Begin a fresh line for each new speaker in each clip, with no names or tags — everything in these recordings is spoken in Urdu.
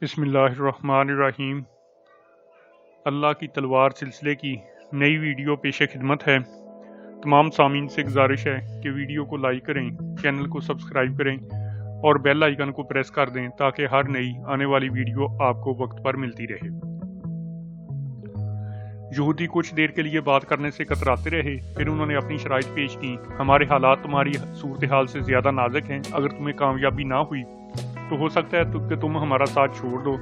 بسم اللہ الرحمن الرحیم۔ اللہ کی تلوار سلسلے کی نئی ویڈیو پیش خدمت ہے۔ تمام سامعین سے گزارش ہے کہ ویڈیو کو لائک کریں، چینل کو سبسکرائب کریں اور بیل آئیکن کو پریس کر دیں تاکہ ہر نئی آنے والی ویڈیو آپ کو وقت پر ملتی رہے۔ یہودی کچھ دیر کے لیے بات کرنے سے کتراتے رہے، پھر انہوں نے اپنی شرائط پیش کی۔ ہمارے حالات تمہاری صورتحال سے زیادہ نازک ہیں۔ اگر تمہیں کامیابی نہ ہوئی تو ہو سکتا ہے کہ تم ہمارا ساتھ چھوڑ دو۔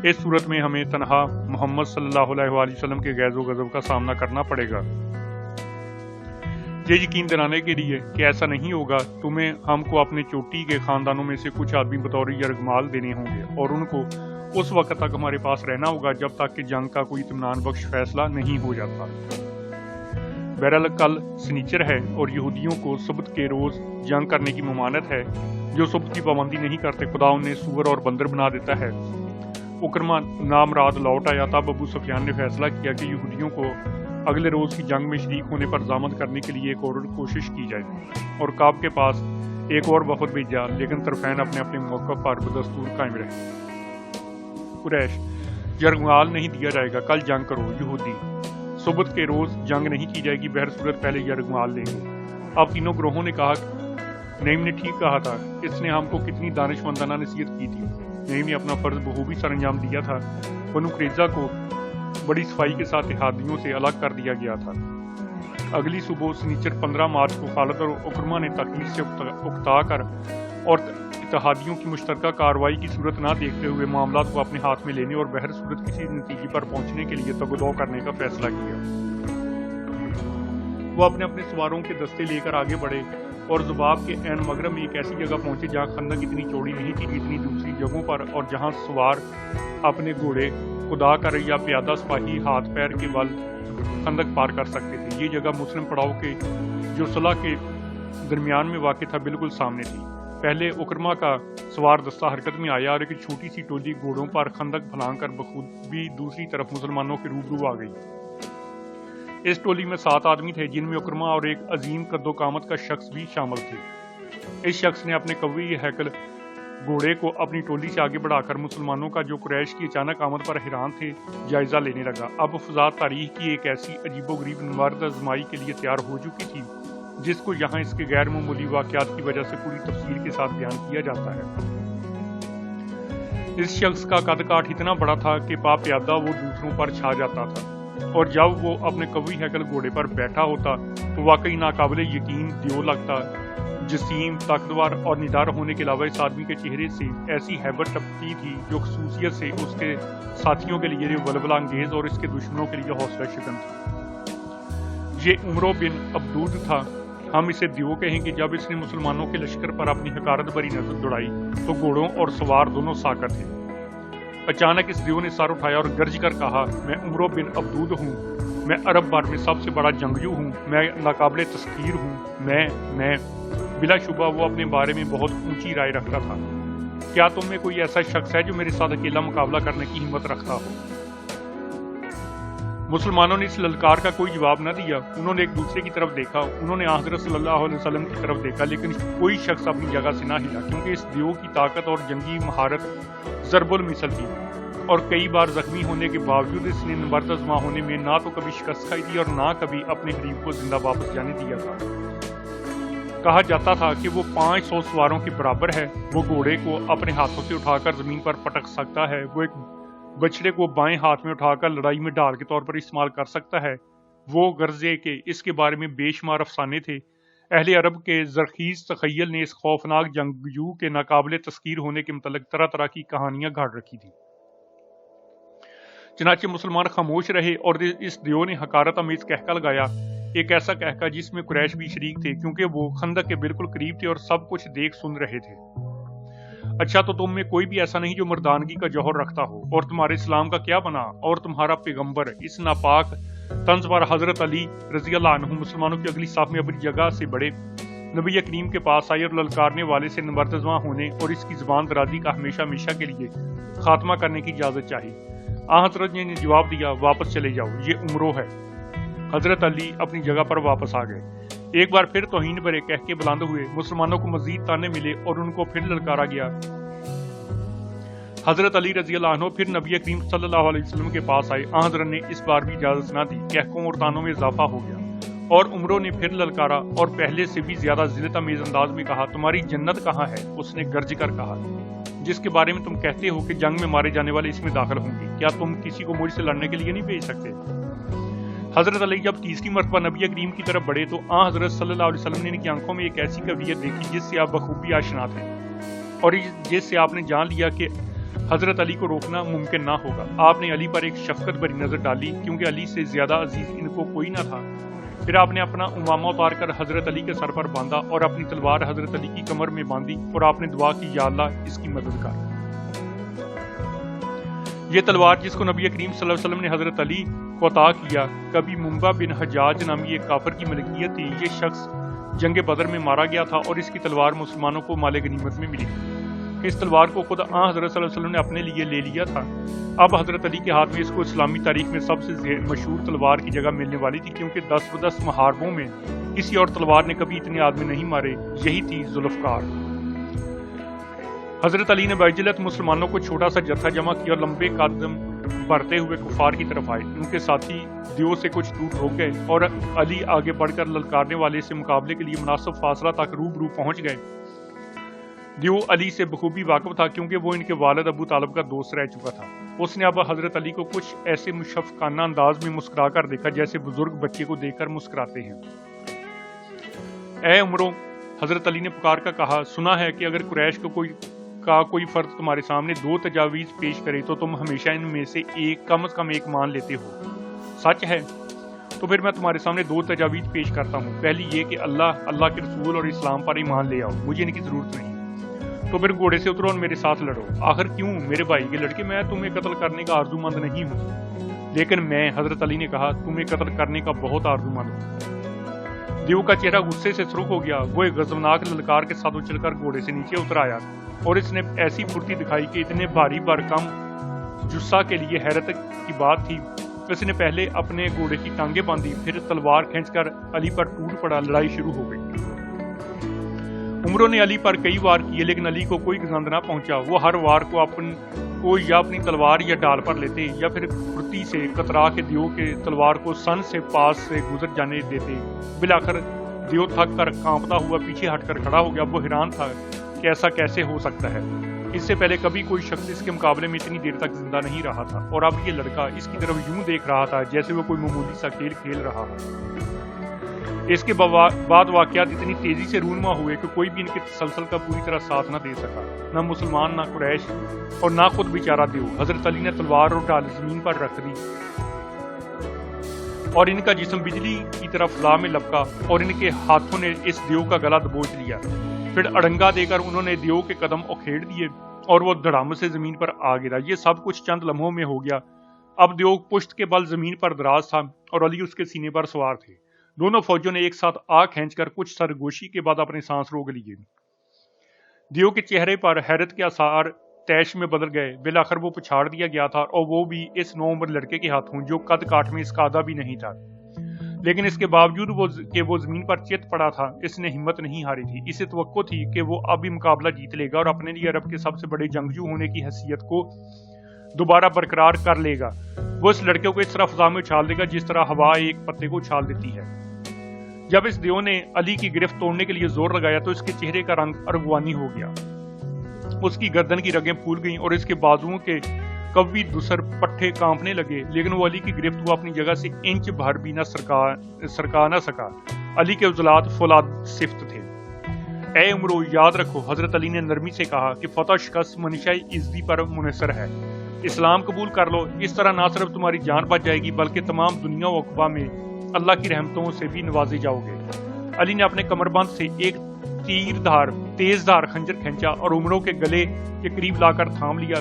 اس صورت میں ہمیں تنہا محمد صلی اللہ علیہ وآلہ وسلم کے غیظ و غضب کا سامنا کرنا پڑے گا۔ یہ یقین دلانے کے لیے کہ ایسا نہیں ہوگا، تمہیں ہم کو اپنے چوٹی کے خاندانوں میں سے کچھ آدمی بطور یرغمال دینے ہوں گے اور ان کو اس وقت تک ہمارے پاس رہنا ہوگا جب تک کہ جنگ کا کوئی اطمینان بخش فیصلہ نہیں ہو جاتا۔ بہرحال کل سنیچر ہے اور یہودیوں کو سبت کے روز جنگ کرنے کی ممانعت ہے۔ جو سبت کی پابندی نہیں کرتے خدا انہیں سور اور بندر بنا دیتا ہے۔ اکرما نامراد لوٹ آیا، تب ابو سفیان نے فیصلہ کیا کہ یہودیوں کو اگلے روز کی جنگ میں شریک ہونے پر ضامن کرنے کے لیے ایک اور کوشش کی جائے، اور کعب کے پاس ایک اور وفد بھیجا، لیکن طرفین اپنے اپنے موقف پر بدستور قائم رہے۔ قریش: یرغمال نہیں دیا جائے گا، کل جنگ کرو۔ یہودی: سبت کے روز جنگ نہیں کی جائے گی، بہر صورت پہلے یرغمال لیں گے۔ اب تینوں گروہوں نے کہا نعیم نے ٹھیک کہا تھا، اس نے ہم کو کتنی دانش مندانہ نصیحت کی تھی۔ نعیم نے اپنا فرض بخوبی سر انجام دیا تھا۔ بنو قریظہ کو بڑی صفائی کے ساتھ اتحادیوں سے الگ کر دیا گیا تھا۔ اگلی صبح سنیچر 15 مارچ کو خالد اور اکرما نے تکلیف سے اکتا کر اور اتحادیوں کی مشترکہ کارروائی کی صورت نہ دیکھتے ہوئے معاملات کو اپنے ہاتھ میں لینے اور بہر صورت کسی نتیجے پر پہنچنے کے لیے تگ و دو کرنے کا فیصلہ کیا۔ وہ اپنے اپنے سواروں کے دستے لے کر آگے بڑھے اور ذباب کے عین مغرب میں ایک ایسی جگہ پہنچے جہاں خندق اتنی چوڑی نہیں تھی جتنی دوسری جگہوں پر، اور جہاں سوار اپنے گھوڑے خدا کر یا پیادہ سپاہی ہاتھ پیر کے بل خندق پار کر سکتے تھے۔ یہ جگہ مسلم پڑاؤ کے جو صلح کے درمیان میں واقع تھا بالکل سامنے تھی۔ پہلے اکرما کا سوار دستہ حرکت میں آیا اور ایک چھوٹی سی ٹولی گھوڑوں پر خندق پھلانگ کر بخود بھی دوسری طرف مسلمانوں کے روبرو آ گئی۔ اس ٹولی میں 7 آدمی تھے، جن میں اکرما اور ایک عظیم قد و قامت کا شخص بھی شامل تھے۔ اس شخص نے اپنے قوی ہیکل گھوڑے کو اپنی ٹولی سے آگے بڑھا کر مسلمانوں کا جو قریش کی اچانک آمد پر حیران تھے جائزہ لینے لگا۔ اب فضا تاریخ کی ایک ایسی عجیب و غریب نبرد آزمائی کے لیے تیار ہو چکی تھی جس کو یہاں اس کے غیر معمولی واقعات کی وجہ سے پوری تفصیل کے ساتھ بیان کیا جاتا ہے۔ اس شخص کا قد کاٹ اتنا بڑا تھا کہ پا پیادہ وہ دوسروں پر چھا جاتا تھا، اور جب وہ اپنے قوی ہیکل گھوڑے پر بیٹھا ہوتا تو واقعی ناقابل یقین دیو لگتا۔ جسیم، طاقتور اور نڈر ہونے کے علاوہ اس آدمی کے چہرے سے ایسی ہیبت ٹپکتی تھی جو خصوصیت سے اس کے ساتھیوں کے لیے ولولہ انگیز اور اس کے دشمنوں کے لیے حوصلہ شکن تھی۔ یہ عمرو بن عبدود تھا۔ ہم اسے دیو کہیں گے۔ جب اس نے مسلمانوں کے لشکر پر اپنی حقارت بھری نظر دوڑائی تو گھوڑوں اور سوار دونوں ساکت تھے۔ اچانک اس دیو نے سر اٹھایا اور گرج کر کہا، میں عمرو بن عبدود ہوں، میں عرب بھر میں سب سے بڑا جنگجو ہوں، میں ناقابل تسخیر ہوں، میں بلا شبہ وہ اپنے بارے میں بہت اونچی رائے رکھتا تھا۔ کیا تم میں کوئی ایسا شخص ہے جو میرے ساتھ اکیلا مقابلہ کرنے کی ہمت رکھتا ہو؟ مسلمانوں نے اس للکار کا کوئی جواب نہ دیا۔ انہوں نے ایک دوسرے کی طرف دیکھا، انہوں نے حضرت صلی اللہ علیہ وسلم کی طرف دیکھا، لیکن کوئی شخص اپنی جگہ سے نہ ہلا، کیونکہ اس دیو کی طاقت اور جنگی مہارت ضرب المثل تھی، اور کئی بار زخمی ہونے کے باوجود اس نے نبرد آزما ہونے میں نہ تو کبھی شکست کھائی تھی اور نہ کبھی اپنے حریف کو زندہ واپس جانے دیا تھا۔ کہا جاتا تھا کہ وہ 500 سواروں کے برابر ہے، وہ گھوڑے کو اپنے ہاتھوں سے اٹھا کر زمین پر پٹک سکتا ہے، وہ ایک بچڑے کو بائیں ہاتھ میں اٹھا کر لڑائی میں ڈھال کے طور پر استعمال کر سکتا ہے۔ وہ غرضے کہ اس کے بارے میں بے شمار افسانے تھے۔ اہل عرب کے زرخیز تخیل نے اس خوفناک جنگجو کے ناقابل تسخیر ہونے کے متعلق طرح طرح کی کہانیاں گھاڑ رکھی تھی۔ چنانچہ مسلمان خاموش رہے اور اس دیو نے حقارت آمیز کہکا لگایا، ایک ایسا کہکا جس میں قریش بھی شریک تھے، کیونکہ وہ خندق کے بالکل قریب تھے اور سب کچھ دیکھ سن رہے تھے۔ اچھا، تو تم میں کوئی بھی ایسا نہیں جو مردانگی کا جوہر رکھتا ہو، اور تمہارے اسلام کا کیا بنا؟ اور تمہارا پیغمبر؟ اس ناپاک طنز پر حضرت علی رضی اللہ عنہ مسلمانوں کی اگلی صف میں اپنی جگہ سے بڑے نبی کریم کے پاس آئے اور للکارنے والے سے نبرد آزما ہونے اور اس کی زبان درازی کا ہمیشہ ہمیشہ کے لیے خاتمہ کرنے کی اجازت چاہی۔ حضرت نے جواب دیا، واپس چلے جاؤ، یہ عمرو ہے۔ حضرت علی اپنی جگہ پر واپس آ گئے۔ ایک بار پھر توہین بھرے کہکے بلند ہوئے، مسلمانوں کو مزید تانے ملے اور ان کو پھر للکارا گیا۔ حضرت علی رضی اللہ عنہ پھر نبی کریم صلی اللہ علیہ وسلم کے پاس آئے۔ حضرت نے اس بار بھی اجازت نہ دی، کہکوں اور تانوں میں اضافہ ہو گیا، اور عمروں نے پھر للکارا اور پہلے سے بھی زیادہ ذلت امیز انداز میں کہا، تمہاری جنت کہاں ہے؟ اس نے گرج کر کہا، جس کے بارے میں تم کہتے ہو کہ جنگ میں مارے جانے والے اس میں داخل ہوں گے، کیا تم کسی کو مجھ سے لڑنے کے لیے نہیں بھیج سکتے؟ حضرت علی جب تیسری مرتبہ نبی کریم کی طرف بڑھے تو حضرت صلی اللہ علیہ وسلم نے ان کی آنکھوں میں ایک ایسی کیفیت دیکھی جس سے آپ بخوبی آشنا تھے، اور جس سے آپ نے جان لیا کہ حضرت علی کو روکنا ممکن نہ ہوگا۔ آپ نے علی پر ایک شفقت بھری نظر ڈالی، کیونکہ علی سے زیادہ عزیز ان کو کوئی نہ تھا۔ پھر آپ نے اپنا امامہ اتار کر حضرت علی کے سر پر باندھا اور اپنی تلوار حضرت علی کی کمر میں باندھی، اور آپ نے دعا کی، یا اللہ اس کی مدد کر۔ یہ تلوار جس کو نبی کریم صلی اللہ علیہ وسلم نے حضرت علی کو عطا کیا، کبھی منبع بن حجاج نامی ایک کافر کی ملکیت تھی۔ یہ شخص جنگ بدر میں مارا گیا تھا اور اس کی تلوار مسلمانوں کو مال غنیمت میں ملی۔ اس تلوار کو خود حضرت صلی اللہ علیہ وسلم نے اپنے لیے لے لیا تھا۔ اب حضرت علی کے ہاتھ میں اس کو اسلامی تاریخ میں سب سے مشہور تلوار کی جگہ ملنے والی تھی، کیونکہ 10 محاربوں میں کسی اور تلوار نے کبھی اتنے آدمی نہیں مارے، یہی تھی ذوالفقار۔ حضرت علی نے بعجلت مسلمانوں کو چھوٹا سا جتھا جمع کیا اور لمبے قدم بڑھتے ہوئے کفار کی طرف آئے۔ ان کے ساتھی دیو سے کچھ دور رک گئے اور علی آگے بڑھ کر للکارنے والے سے مقابلے کے لیے مناسب فاصلہ تک روبرو پہنچ گئے۔ دیو علی سے بخوبی واقف تھا، کیونکہ وہ ان کے والد ابو طالب کا دوست رہ چکا تھا۔ اس نے اب حضرت علی کو کچھ ایسے مشفقانہ انداز میں مسکرا کر دیکھا جیسے بزرگ بچے کو دیکھ کر مسکراتے ہیں۔ اے عمرو، حضرت علی نے پکار کر کہا، سنا ہے کہ اگر قریش کا کوئی فرد تمہارے سامنے 2 تجاویز پیش کرے تو تم ہمیشہ ان میں سے کم از کم ایک مان لیتے ہو، سچ ہے؟ تو پھر میں تمہارے سامنے 2 تجاویز پیش کرتا ہوں۔ پہلی یہ کہ اللہ کے رسول اور اسلام پر ایمان لے آؤ، مجھے ان کی ضرورت نہیں۔ تو پھر گھوڑے سے اترو اور میرے ساتھ لڑو۔ آخر کیوں میرے بھائی کے لڑکے، میں تمہیں قتل کرنے کا آرزو مند نہیں ہوں، لیکن میں، حضرت علی نے کہا، تمہیں قتل کرنے کا بہت آرزو مند ہوں۔ دیو کا چہرہ غصے سے سرخ ہو گیا۔ وہ ایک غضبناک للکار کے ساتھ اچھل کر گھوڑے سے نیچے اتر آیا، اور اس نے ایسی پھرتی دکھائی کہ اتنے بھاری بھرکم جثہ کے لیے حیرت کی بات تھی۔ اس نے پہلے اپنے گھوڑے کی ٹانگیں باندھی، پھر تلوار کھینچ کر علی پر ٹوٹ پڑا۔ لڑائی شروع ہو گئی۔ عمروں نے علی پر کئی وار کیے، لیکن علی کو کوئی گزند نہ پہنچا۔ وہ ہر وار کو یا اپنی تلوار یا ڈال پر لیتے، یا پھر پھرتی سے کترا کے دیو کے تلوار کو سن سے پاس سے گزر جانے دیتے۔ بالآخر دیو تھک کر کانپتا ہوا پیچھے ہٹ کر کھڑا ہو گیا۔ وہ حیران تھا کہ ایسا کیسے ہو سکتا ہے۔ اس سے پہلے کبھی کوئی شخص اس کے مقابلے میں اتنی دیر تک زندہ نہیں رہا تھا، اور اب یہ لڑکا اس کی طرف یوں دیکھ رہا تھا جیسے وہ کوئی معمولی سا کھیل کھیل رہا ہو۔ اس کے بعد واقعات اتنی تیزی سے رونما ہوئے کہ کوئی بھی ان کے تسلسل کا پوری طرح ساتھ نہ دے سکا، نہ مسلمان، نہ قریش، اور نہ خود بیچارہ دیو۔ حضرت علی نے تلوار اور ڈال زمین پر رکھ دی، اور ان کا جسم بجلی کی طرف لا میں لپکا، اور ان کے ہاتھوں نے اس دیو کا گلا دبوچ لیا۔ پھر اڑنگا دے کر انہوں نے دیو کے قدم اکھیڑ دیے، اور وہ دھڑام سے زمین پر آ گرا۔ یہ سب کچھ چند لمحوں میں ہو گیا۔ اب دیو پشت کے بل زمین پر دراز تھا، اور علی اس کے سینے پر سوار تھے۔ دونوں فوجوں نے ایک ساتھ آگ کھینچ کر کچھ سرگوشی کے بعد اپنے سانس روک لیے۔ دیو کے چہرے پر حیرت کے آثار تیش میں بدل گئے۔ بالآخر وہ پچھاڑ دیا گیا تھا، اور وہ بھی اس 9 عمر لڑکے کے ہاتھوں جو قد کاٹ میں اس کا آدھا بھی نہیں تھا۔ لیکن اس کے باوجود کہ وہ زمین پر چت پڑا تھا، اس نے ہمت نہیں ہاری تھی۔ اسے توقع تھی کہ وہ اب بھی مقابلہ جیت لے گا اور اپنے لیے عرب کے سب سے بڑے جنگجو ہونے کی حیثیت کو دوبارہ برقرار کر لے گا۔ وہ اس لڑکے کو اس طرح فضا میں اچھال دے گا جس طرح ہوا ایک پتے کو اچھال دیتی ہے۔ جب اس دیو نے علی کی گرفت توڑنے کے لیے زور لگایا تو اس کے چہرے کا رنگ ارغوانی ہو گیا۔ اس کی گردن کی رگیں پھول گئیں اور اس کے بازوؤں کے قوی دسر پٹھے کانپنے لگے، لیکن وہ علی کی گرفت کو اپنی جگہ سے انچ بھر بھی سرکا نہ سکا۔ علی کے عضلات فولاد صفت تھے۔ اے عمرو، یاد رکھو، حضرت علی نے نرمی سے کہا، کہ فتح شکست منشاء عزتی پر منحصر ہے۔ اسلام قبول کر لو، اس طرح نہ صرف تمہاری جان بچ جائے گی بلکہ تمام دنیا و عقبہ میں اللہ کی رحمتوں سے بھی نوازے جاؤ گے۔ علی نے اپنے کمر بند سے ایک تیز دھار خنجر کھینچا اور عمروں کے گلے کے قریب لا کر تھام لیا،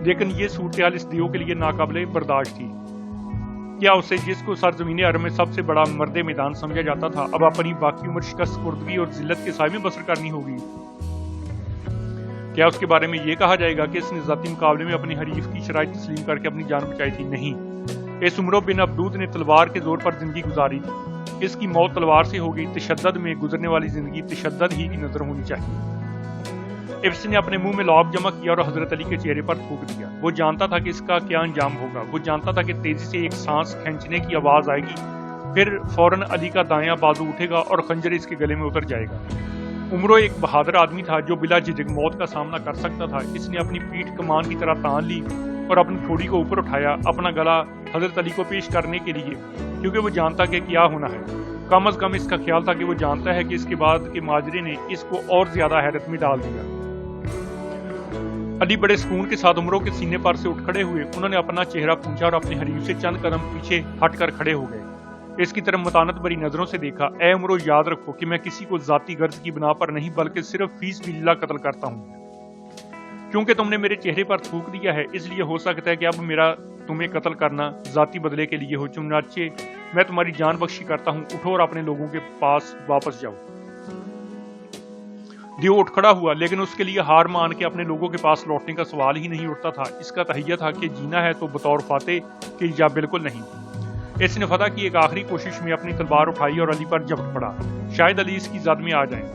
لیکن یہ صورتحال اس دیو کے لیے ناقابل برداشت تھی۔ کیا اسے، جس کو سرزمین عرب میں سب سے بڑا مرد میدان سمجھا جاتا تھا، اب اپنی باقی عمر شکست خوردگی اور ذلت کے سائے میں بسر کرنی ہوگی؟ کیا اس کے بارے میں یہ کہا جائے گا کہ اس نے ذاتی مقابلے میں اپنی حریف کی شرائط تسلیم کر کے اپنی جان بچائی تھی؟ نہیں، اس عمرو بن عبدود نے تلوار کے زور پر زندگی گزاری تھی۔ اس کی موت تلوار سے ہو گئی۔ تشدد میں گزرنے والی زندگی تشدد ہی کی نظر ہونی چاہیے۔ ابس نے اپنے منہ میں لعاب جمع کیا اور حضرت علی کے چہرے پر تھوک دیا۔ وہ جانتا تھا کہ اس کا کیا انجام ہوگا۔ وہ جانتا تھا کہ تیزی سے ایک سانس کھینچنے کی آواز آئے گی، پھر فوراً علی کا دایاں بازو اٹھے گا اور خنجر اس کے گلے میں اتر جائے گا۔ عمرو ایک بہادر آدمی تھا جو بلا جھجک موت کا سامنا کر سکتا تھا۔ اس نے اپنی پیٹھ کمان کی طرح تان لی اور اپنی ٹھوڑی کو اوپر اٹھایا، اپنا گلا حضرت علی کو پیش کرنے کے لیے، کیونکہ وہ جانتا کہ کیا ہونا ہے۔ کم از کم اس کا خیال تھا کہ وہ جانتا ہے کہ اس کے بعد کے ماجرے نے اس کو اور زیادہ حیرت میں ڈال دیا۔ علی بڑے سکون کے ساتھ عمرو کے سینے پر سے اٹھ کھڑے ہوئے۔ انہوں نے اپنا چہرہ پونچھا اور اپنے حریف سے چند قدم پیچھے ہٹ کر کھڑے ہو گئے۔ اس کی طرف متانت بھری نظروں سے دیکھا۔ اے عمرو، یاد رکھو کہ میں کسی کو ذاتی غرض کی بنا پر نہیں بلکہ صرف فی سبیل اللہ قتل کرتا ہوں۔ کیونکہ تم نے میرے چہرے پر تھوک دیا ہے، اس لیے ہو سکتا ہے کہ اب میرا تمہیں قتل کرنا ذاتی بدلے کے لیے ہو، چنانچہ میں تمہاری جان بخشی کرتا ہوں۔ اٹھو اور اپنے لوگوں کے پاس واپس جاؤ۔ دیو اٹھ کھڑا ہوا، لیکن اس کے لیے ہار مان کے اپنے لوگوں کے پاس لوٹنے کا سوال ہی نہیں اٹھتا تھا۔ اس کا تہیہ تھا کہ جینا ہے تو بطور فاتح کہ یا بالکل نہیں۔ اس نے فتح کی ایک آخری کوشش میں اپنی تلوار اٹھائی اور علی پر جھپٹ پڑا، شاید علی اس کی زد میں آ جائیں۔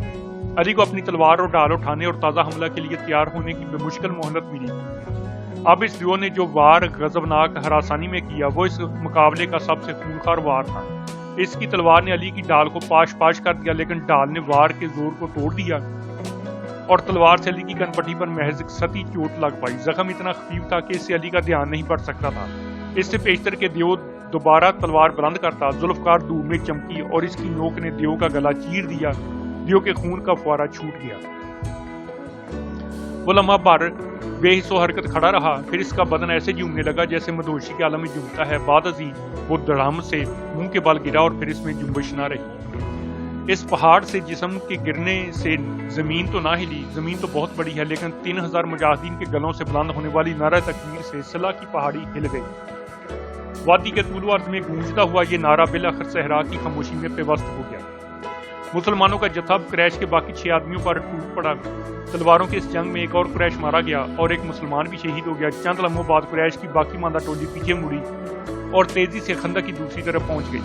علی کو اپنی تلوار اور ڈال اٹھانے اور تازہ حملہ کے لیے تیار ہونے کی بمشکل مہلت ملی۔ اب اس دیو نے جو وار غضبناک ہراسانی میں کیا وہ اس مقابلے کا سب سے خونخوار وار تھا۔ اس کی تلوار نے علی کی ڈال کو پاش پاش کر دیا، لیکن ڈال نے وار کے زور کو توڑ دیا اور تلوار سے علی کی کن پٹی پر محض ستی چوٹ لگ پائی۔ زخم اتنا خفیف تھا کہ اس سے علی کا دھیان نہیں پڑ سکتا تھا۔ اس سے پیشتر کے دیو دوبارہ تلوار بلند کرتا، ذوالفقار دور میں چمکی اور اس کی نوک نے دیو کا گلا چیر دیا۔ دیو کے خون کا فوارہ چھوٹ گیا۔ وہ لمحہ بھر بے حس و حرکت کھڑا رہا، پھر اس کا بدن ایسے جھومنے لگا جیسے مدہوشی کے عالم میں جھومتا ہے۔ بعد ازیں وہ دڑھم سے منہ کے بل گرا اور پھر اس میں جنبش نہ رہی۔ اس پہاڑ سے جسم کے گرنے سے زمین تو نہ ہلی، زمین تو بہت بڑی ہے، لیکن 3000 مجاہدین کے گلوں سے بلند ہونے والی نعرہ تکبیر سے صلہ کی پہاڑی ہل گئی۔ وادی کے طول و عرض میں گونجتا ہوا یہ نعرہ بالآخر صحرا کی خاموشی میں پیوست ہو گیا۔ مسلمانوں کا جتھا قریش کے باقی 6 آدمیوں پر ٹوٹ پڑا۔ تلواروں کی اس جنگ میں ایک اور قریش مارا گیا اور ایک مسلمان بھی شہید ہو گیا۔ چند لمحوں بعد قریش کی باقی ماندہ ٹولی پیچھے مڑی اور تیزی سے خندق کی دوسری طرف پہنچ گئی۔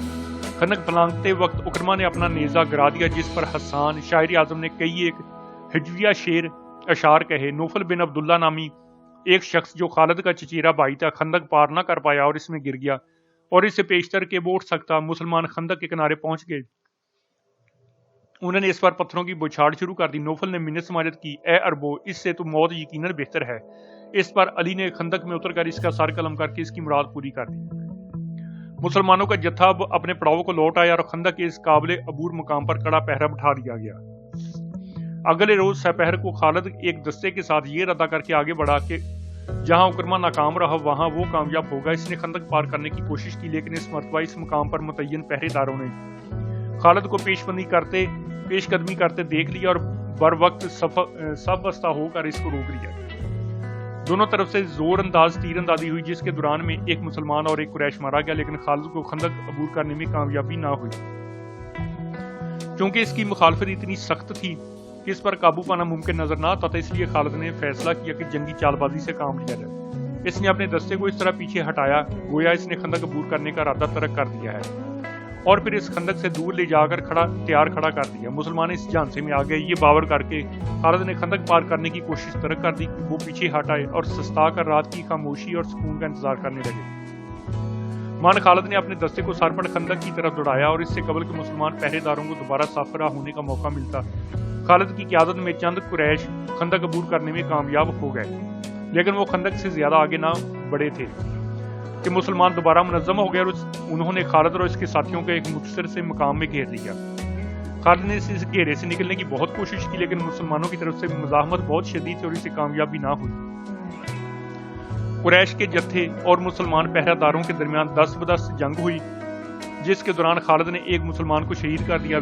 خندق پھلانگتے وقت اکرما نے اپنا نیزہ گرا دیا، جس پر حسان شاعر اعظم نے کئی ایک ہجویہ شعر اشعار کہے۔ نوفل بن عبداللہ نامی ایک شخص جو خالد کا چچیرا بھائی تھا، خندق پار نہ کر پایا اور اس میں گر گیا، اور اس سے پیشتر کے وہ اٹھ سکتا۔ مسلمان خندق کے کنارے پہنچ گئے۔ انہوں نے اس پر پتھروں کی بوچھاڑ شروع کر دی۔ نوفل نے منت سماجت کی، اے اربو، اس سے تو موت یقیناً بہتر ہے۔ اس پر علی نے خندق میں اتر کر اس کا سر قلم کر کے اس کی مراد پوری کر دی۔ مسلمانوں کا جتھا اب اپنے پڑاؤ کو لوٹ آیا اور خندق کے اس قابل عبور مقام پر کڑا پہرا بٹھا دیا گیا۔ اگلے روز سپہر کو خالد ایک دستے کے ساتھ یہ ارادہ کر کے آگے بڑھا کہ جہاں اکرما ناکام رہا وہاں وہ کامیاب ہوگا۔ اس نے خندق پار کرنے کی کوشش کی، لیکن اس مرتبہ اس مقام پر متعین پہرے داروں نے خالد کو پیش قدمی کرتے دیکھ لیا اور بر وقت صف بستہ ہو کر اس کو روک لیا۔ دونوں طرف سے زور انداز تیر اندازی ہوئی، جس کے دوران میں ایک مسلمان اور ایک قریش مارا گیا، لیکن خالد کو خندق عبور کرنے میں کامیابی نہ ہوئی۔ چونکہ اس کی مخالفت اتنی سخت تھی کہ اس پر قابو پانا ممکن نظر نہ آتا تھا، اس لیے خالد نے فیصلہ کیا کہ جنگی چال بازی سے کام لیا جائے۔ اس نے اپنے دستے کو اس طرح پیچھے ہٹایا گویا اس نے خندق عبور کرنے کا ارادہ ترک کر دیا ہے، اور پھر اس خندق سے دور لے جا کر تیار کھڑا کر دیا۔ مسلمان اس جھانسے میں آ گئے، یہ باور کر کے خالد نے خندق پار کرنے کی کوشش ترک کر دی کہ وہ پیچھے ہٹ آئے اور سستا کر رات کی خاموشی اور سکون کا انتظار کرنے لگے۔ مان خالد نے اپنے دستے کو سر پر خندق کی طرف دوڑایا اور اس سے قبل کہ مسلمان پہرے داروں کو دوبارہ سافرہ ہونے کا موقع ملتا، خالد کی قیادت میں چند قریش خندق عبور کرنے میں کامیاب ہو گئے، لیکن وہ خندق سے زیادہ آگے نہ بڑھے تھے کہ مسلمان دوبارہ منظم ہو گئے اور انہوں نے خالد اور اس کے ساتھیوں کو ایک مختصر سے مقام میں گھیر لیا۔ خالد نے اس گھیرے سے نکلنے کی بہت کوشش کی، لیکن مسلمانوں کی طرف سے مزاحمت بہت شدید تھی اور اسے کامیابی نہ ہوئی۔ قریش کے جتھے اور مسلمان پہرہ داروں کے درمیان 10 بدس جنگ ہوئی، جس کے دوران خالد نے ایک مسلمان کو شہید کر دیا۔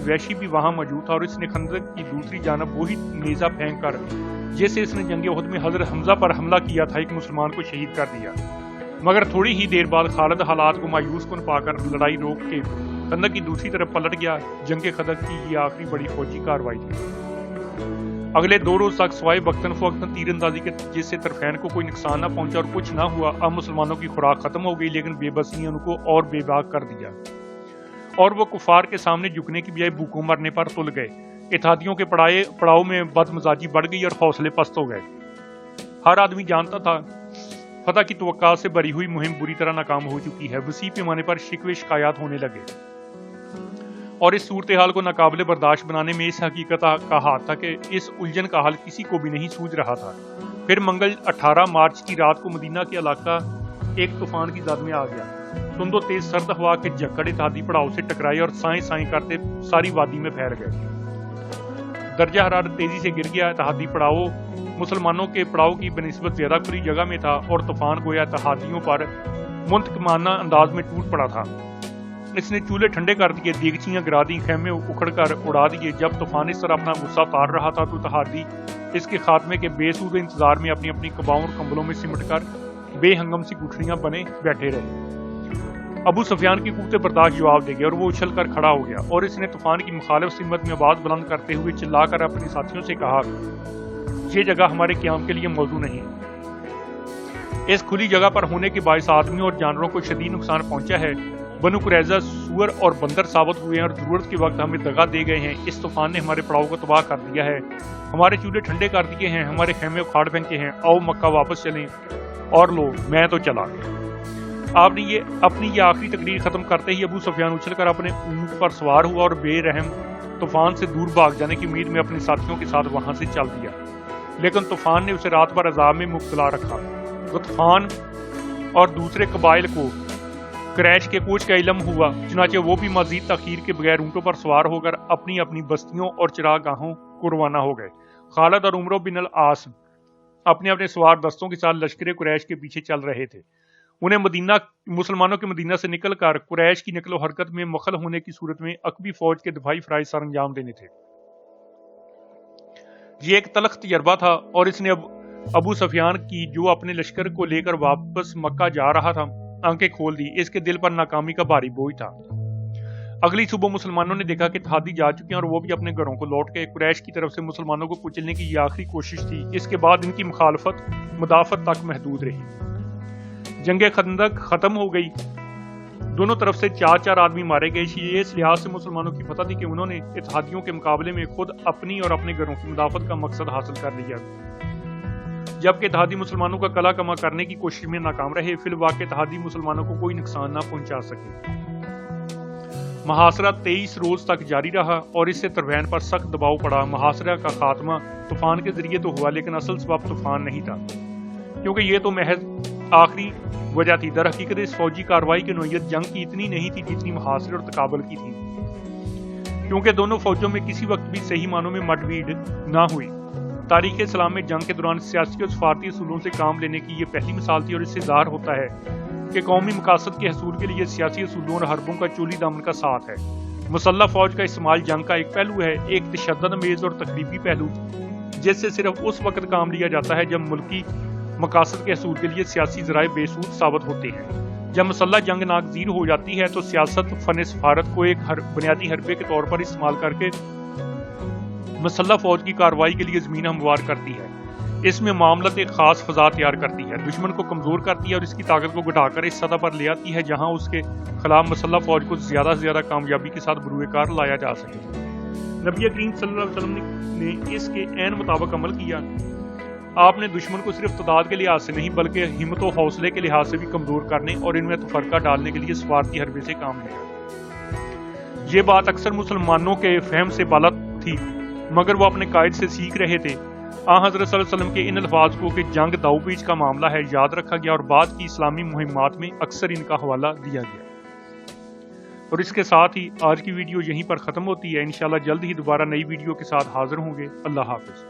وحشی بھی وہاں موجود تھا اور اس نے خندق کی دوسری جانب وہی نیزہ پھینک کر جیسے اس نے جنگ احد میں حضرت حمزہ پر حملہ کیا تھا ایک مسلمان کو شہید کر دیا۔ مگر تھوڑی ہی دیر بعد خالد حالات کو مایوس کن پا کر لڑائی روک کے خندق کی دوسری طرف پلٹ گیا۔ جنگ خندق کی یہ آخری بڑی فوجی کارروائی تھی۔ اگلے 2 روز تک سوائے وقتاً فوقتاً تیر اندازی کے جس سے طرفین کو کوئی نقصان نہ پہنچا اور کچھ نہ ہوا۔ اب مسلمانوں کی خوراک ختم ہو گئی، لیکن بے بسی نے ان کو اور بے باک کر دیا اور وہ کفار کے سامنے جھکنے کی بجائے بھوکوں مرنے پر تل گئے۔ اتحادیوں کے پڑاؤ میں بدمزاجی بڑھ گئی اور حوصلے پست ہو گئے۔ ہر آدمی جانتا تھا فتح کی توقعات سے بھری ہوئی مہم بری طرح ناکام ہو چکی ہے۔ وسیع پیمانے پر شکوے شکایات ہونے لگے اور اس صورتحال کو ناقابل برداشت بنانے میں اس حقیقت کا ہاتھ تھا کہ اس الجھن کا حل کسی کو بھی نہیں سوجھ رہا تھا۔ پھر منگل 18 مارچ کی رات کو مدینہ کے علاقہ ایک طوفان کی زد میں آ گیا۔ تند و تیز سرد ہوا کے جھکڑ اتحادی پڑاؤ سے ٹکرائے اور سائیں سائیں کرتے ساری وادی میں پھیل گئے۔ درجہ حرارت تیزی سے گر گیا۔ اتحادی پڑاؤ مسلمانوں کے پڑاؤ کی بنسبت زیادہ کھلی جگہ میں تھا اور طوفان گویا اتحادیوں پر منتقمانہ انداز میں ٹوٹ پڑا تھا۔ اس نے چولہے ٹھنڈے کر دیے، دیگچیاں گرا دی، خیمے اکھڑ کر اڑا دیے۔ جب طوفان اس طرح اپنا غصہ اتار رہا تھا تو اتحادی اس کے خاتمے کے بے سود انتظار میں اپنی اپنی قباؤں اور کمبلوں میں سمٹ کر بے ہنگم سی گٹھڑیاں بنے بیٹھے رہے۔ ابو سفیان کی قوت برداشت جواب دے گیا اور وہ اچھل کر کھڑا ہو گیا اور اس نے طوفان کی مخالف سمت میں آواز بلند کرتے ہوئے چلا کر اپنے ساتھیوں سے کہا، یہ جگہ ہمارے قیام کے لیے موزوں نہیں۔ اس کھلی جگہ پر ہونے کے باعث آدمیوں اور جانوروں کو شدید نقصان پہنچا ہے۔ بنو قریظہ سور اور بندر ثابت ہوئے ہیں اور ضرورت کے وقت ہمیں دغا دے گئے ہیں۔ اس طوفان نے ہمارے پڑاؤ کو تباہ کر دیا ہے، ہمارے چولہے ٹھنڈے کر دیے ہیں، ہمارے خیمے اکھاڑ پھینکے ہیں۔ آؤ مکہ واپس چلیں اور لو میں تو چلا۔ آپ نے اپنی یہ آخری تقریر ختم کرتے ہی ابو سفیان اچھل کر اپنے اونٹ پر سوار ہوا اور بے رحم طوفان سے دور بھاگ جانے کی امید میں اپنے ساتھیوں کے ساتھ وہاں سے چل دیا۔ لیکن طوفان نے اسے رات بھر عذاب میں مبتلا رکھا۔ غطفان اور دوسرے قبائل کو قریش کے کوچ کا علم ہوا، چنانچہ وہ بھی مزید تاخیر کے بغیر اونٹوں پر سوار ہو کر اپنی اپنی بستیوں اور چراغ گاہوں کو روانہ ہو گئے۔ خالد اور عمرو بن العاص اپنے اپنے سوار دستوں کے ساتھ لشکر قریش کے پیچھے چل رہے تھے۔ انہیں مسلمانوں کے مدینہ سے نکل کر قریش کی نقل و حرکت میں مخل ہونے کی صورت میں عقبی فوج کے دفاعی فرائض سر انجام دینے تھے۔ یہ ایک تلخ تجربہ تھا اور اس نے ابو سفیان کی، جو اپنے لشکر کو لے کر واپس مکہ جا رہا تھا، آنکھیں کھول دی۔ اس کے دل پر ناکامی کا بھاری بوجھ تھا۔ اگلی صبح مسلمانوں نے دیکھا کہ اتحادی جا چکے ہیں اور وہ بھی اپنے گھروں کو لوٹ گئے۔ قریش کی طرف سے مسلمانوں کو کچلنے کی یہ آخری کوشش تھی۔ اس کے بعد ان کی مخالفت مدافعت تک محدود رہی۔ جنگ خندق ختم ہو گئی۔ دونوں طرف سے 4 آدمی مارے گئے۔ یہ اس لحاظ سے مسلمانوں کی فتح تھی کہ انہوں نے اتحادیوں کے مقابلے میں خود اپنی اور اپنے گھروں کی مدافعت کا مقصد حاصل کر لیا، جبکہ اتحادی مسلمانوں کا قلعہ کما کرنے کی کوشش میں ناکام رہے۔ فی الواقع اتحادی مسلمانوں کو کوئی نقصان نہ پہنچا سکے۔ محاصرہ 23 روز تک جاری رہا اور اس سے تربین پر سخت دباؤ پڑا۔ محاصرہ کا خاتمہ طوفان کے ذریعے تو ہوا، لیکن اصل سبب طوفان نہیں تھا، کیونکہ یہ تو محض آخری وجہ تھی۔ در حقیقت اس فوجی کارروائی کی نوعیت جنگ کی اتنی نہیں تھی جتنی محاصرے اور تقابل کی تھی، کیونکہ دونوں فوجوں میں کسی وقت بھی صحیح معنوں میں مڈ بھیڑ نہ ہوئی۔ تاریخ اسلام میں جنگ کے دوران سیاسی اور سفارتی اصولوں سے کام لینے کی یہ پہلی مثال تھی، اور اس سے ظاہر ہوتا ہے کہ قومی مقاصد کے حصول کے لیے سیاسی اصولوں اور حربوں کا چولی دامن کا ساتھ ہے۔ مسلح فوج کا استعمال جنگ کا ایک پہلو ہے، ایک تشدد امیز اور تخریبی پہلو، جس سے صرف اس وقت کام لیا جاتا ہے جب ملکی مقاصد کے حصول کے لیے سیاسی ذرائع بے سود ثابت ہوتے ہیں۔ جب مسلح جنگ ناگزیر ہو جاتی ہے تو سیاست فن سفارت کو ایک بنیادی حربے کے طور پر استعمال کر کے مسلح فوج کی کارروائی کے لیے زمین ہموار کرتی ہے۔ اس میں معاملت ایک خاص فضا تیار کرتی ہے، دشمن کو کمزور کرتی ہے اور اس کی طاقت کو گھٹا کر اس سطح پر لے آتی ہے جہاں اس کے خلاف مسلح فوج کو زیادہ سے زیادہ کامیابی کے ساتھ بروئے کار لایا جا سکے۔ نبی کریم صلی اللہ علیہ وسلم نے اس کے عین مطابق عمل کیا۔ آپ نے دشمن کو صرف تعداد کے لحاظ سے نہیں بلکہ ہمت و حوصلے کے لحاظ سے بھی کمزور کرنے اور ان میں تفرقہ ڈالنے کے لیے سفارتی حربے سے کام لیا۔ یہ بات اکثر مسلمانوں کے فہم سے بالا تھی، مگر وہ اپنے قائد سے سیکھ رہے تھے۔ حضرت صلی اللہ علیہ وسلم کے ان الفاظ کو کہ جنگ داؤ پیچ کا معاملہ ہے یاد رکھا گیا اور بعد کی اسلامی مہمات میں اکثر ان کا حوالہ دیا گیا۔ اور اس کے ساتھ ہی آج کی ویڈیو یہیں پر ختم ہوتی ہے۔ انشاءاللہ جلد ہی دوبارہ نئی ویڈیو کے ساتھ حاضر ہوں گے۔ اللہ حافظ۔